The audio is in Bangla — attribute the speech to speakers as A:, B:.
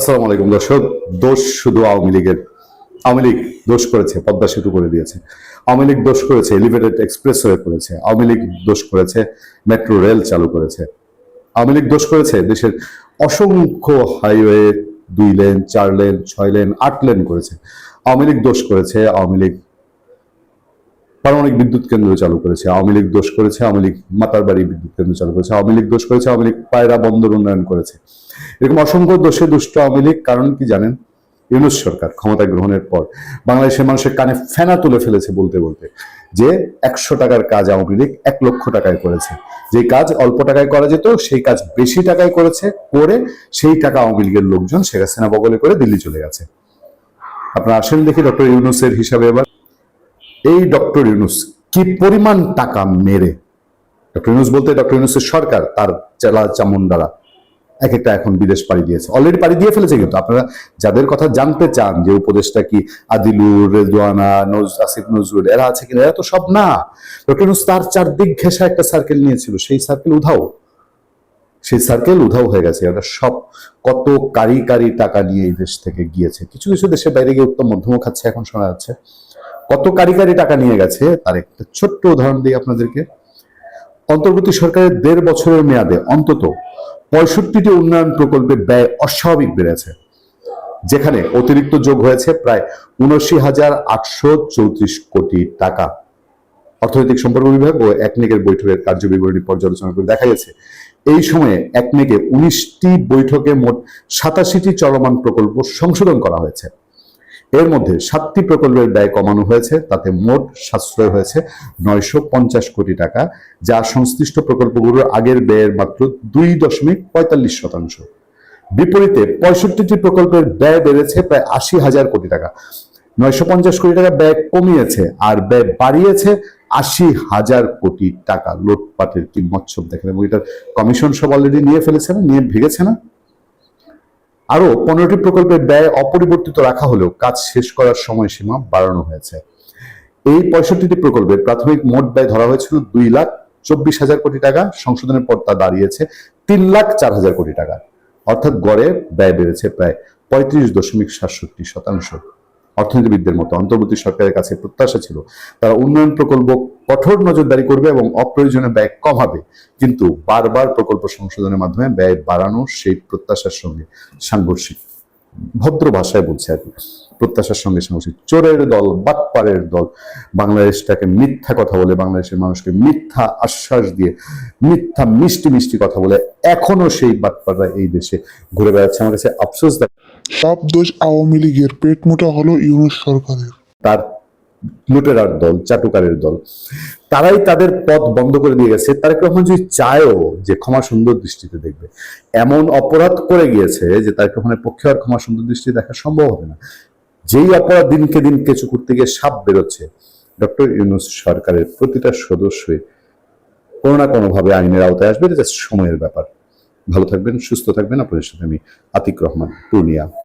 A: আসসালামু আলাইকুম দর্শক। দোষ শুধু আওয়ামী লীগের। আওয়ামী লীগ দোষ করেছে পদ্মা সেতু করে দিয়েছে, আওয়ামী লীগ দোষ করেছে এলিভেটেড এক্সপ্রেসওয়ে করেছে, আওয়ামী লীগ দোষ করেছে মেট্রো রেল চালু করেছে, আওয়ামী লীগ দোষ করেছে দেশের অসংখ্য highway 2 lane 4 lane 6 lane 8 lane করেছে, আওয়ামী লীগ দোষ করেছে আওয়ামী লীগ পারমাণবিক বিদ্যুৎ কেন্দ্র চালু করেছে, আওয়ামী লীগ দোষ করেছে আওয়ামী লীগ মাতারবাড়ি বিদ্যুৎ কেন্দ্র চালু করেছে, আওয়ামী লীগ দোষ করেছে আওয়ামী লীগ পায়রা বন্দর উন্নয়ন করেছে। এরকম অসংখ্য দোষে দুষ্ট আওয়ামী লীগ। কারণ কি জানেন? ইউনূস সরকার ক্ষমতা গ্রহণের পর বাংলাদেশের মানুষের কানে ফেনা তুলে ফেলেছে বলতে বলতে যে 100 টাকার কাজ আওয়ামী লীগ 1 লক্ষ টাকায় করেছে। যে কাজ অল্প টাকায় করা যেত সেই কাজ বেশি টাকায় করেছে, করে সেই টাকা আওয়ামী লীগের লোকজন শেখ হাসিনা বগলে করে দিল্লি চলে গেছে। আপনারা আসেন দেখি ডক্টর ইউনূসের হিসাবে এবার। এই ডক্টর ইউনূস কি পরিমাণ টাকা মেরে, ডক্টর ইউনূস বলতে ডক্টর ইউনূসের সরকার তার চেলা চামুন্ডারা এক একটা এখন বিদেশ পাড়ি দিয়েছে, অলরেডি পাড়ি দিয়ে ফেলেছে। কিন্তু আপনারা যাদের কথা জানতে চান যে উপদেশটা কি আদিলুর, রেজওয়ানা, আসিফ নজরুল এরা আছে কিনা, এরা তো সব না। ডক্টর ইউনূস তার চারদিক ঘেঁষা একটা সার্কেল নিয়েছিল, সেই সার্কেল উধাও হয়ে গেছে। এটা সব কত কারি কারি টাকা নিয়ে এই দেশ থেকে গিয়েছে। কিছু কিছু দেশের বাইরে গিয়ে উত্তম মধ্যমও খাচ্ছে এখন শোনা যাচ্ছে। কত কারি কারি টাকা নিয়ে গেছে তার একটা ছোট্ট উদাহরণ দিই আপনাদেরকে। অন্তর্বর্তী সরকারের 1.5 বছরের মেয়াদে অন্তত 65টি উন্নয়ন প্রকল্পে ব্যয় অস্বাভাবিক বেড়েছে, যেখানে অতিরিক্ত যোগ হয়েছে প্রায় 79,834 কোটি টাকা। অর্থনৈতিক সম্পর্ক বিভাগ ও একনেকের বৈঠকের কার্যবিবরণী পর্যালোচনা করে দেখা গেছে এই সময়ে একনেকে 19টি বৈঠকে মোট 87টি চলমান প্রকল্প সংশোধন করা হয়েছে। এর মধ্যে 7টি প্রকল্পের ব্যয় কমানো হয়েছে, তাতে মোট সাশ্রয় হয়েছে 950 কোটি টাকা, যা সংশ্লিষ্ট প্রকল্পগুলোর আগের ব্যয়ের মাত্র 2.45%। বিপরীতে 65টি প্রকল্পের ব্যয় বেড়েছে প্রায় 80,000 কোটি টাকা। 950 কোটি টাকা ব্যয় কমিয়েছে আর ব্যয় বাড়িয়েছে 80,000 কোটি টাকা। লুটপাটের কি মচ্ছব দেখেন, এবং এটার কমিশন সব অলরেডি নিয়ে ফেলেছে না, নিয়ে ভেঙেছে না। আরো 15টি প্রকল্পের ব্যয় অপরিবর্তিত রাখা হলেও কাজ শেষ করার সময়সীমা বাড়ানো হয়েছে। এই 65টি প্রকল্পের প্রাথমিক মোট ব্যয় ধরা হয়েছিল 2,24,000 কোটি টাকা, সংশোধনের পর তা দাঁড়িয়েছে 3,04,000 কোটি টাকা। অর্থাৎ গড়ে ব্যয় বেড়েছে প্রায় 35.67%। অর্থনীতিবিদদের মতো অন্তর্বর্তী সরকারের কাছে প্রত্যাশা ছিল তারা উন্নয়ন প্রকল্প কঠোর নজরদারি করবে এবং অপ্রয়োজনীয় ব্যয় কমাবে, কিন্তু বারবার প্রকল্প সংশোধনের মাধ্যমে ব্যয় বাড়ানো সেই প্রত্যাশার সঙ্গে সাংঘর্ষিক। ভদ্র ভাষায় বলছে আর কি, প্রত্যাশার সঙ্গে সাংঘর্ষিক। চোরের দল, বাটপারের দল বাংলাদেশটাকে মিথ্যা কথা বলে, বাংলাদেশের মানুষকে মিথ্যা আশ্বাস দিয়ে, মিথ্যা মিষ্টি মিষ্টি কথা বলে এখনো সেই বাটপাররা এই দেশে ঘুরে বেড়াচ্ছে। আমার কাছে আফসোস।
B: সব দোষ আওয়ামী লীগের, পেট মোটা হলো ইউনূস সরকারের।
A: তার লুটেরার দল, চাটুকারের দল, তারাই তাদের পথ বন্ধ করে দিয়ে গেছে। তারেক রহমান যদি চায়ও যে ক্ষমা সুন্দর দৃষ্টিতে দেখবে, এমন অপরাধ করে গিয়েছে যে তারেক রহমানের পক্ষে আর ক্ষমা সুন্দর দৃষ্টিতে দেখা সম্ভব হবে না। যেই অপরাধ দিনকে দিন কেঁচু করতে গিয়ে সাপ বেরোচ্ছে, ডক্টর ইউনূস সরকারের প্রতিটা সদস্যই কোনো না কোনোভাবে আইনের আওতায় আসবে। এটা সময়ের ব্যাপার। ভালো থাকবেন, সুস্থ থাকবেন। আপনাদের সাথে আমি আতিক রহমান, পূর্ণিয়া।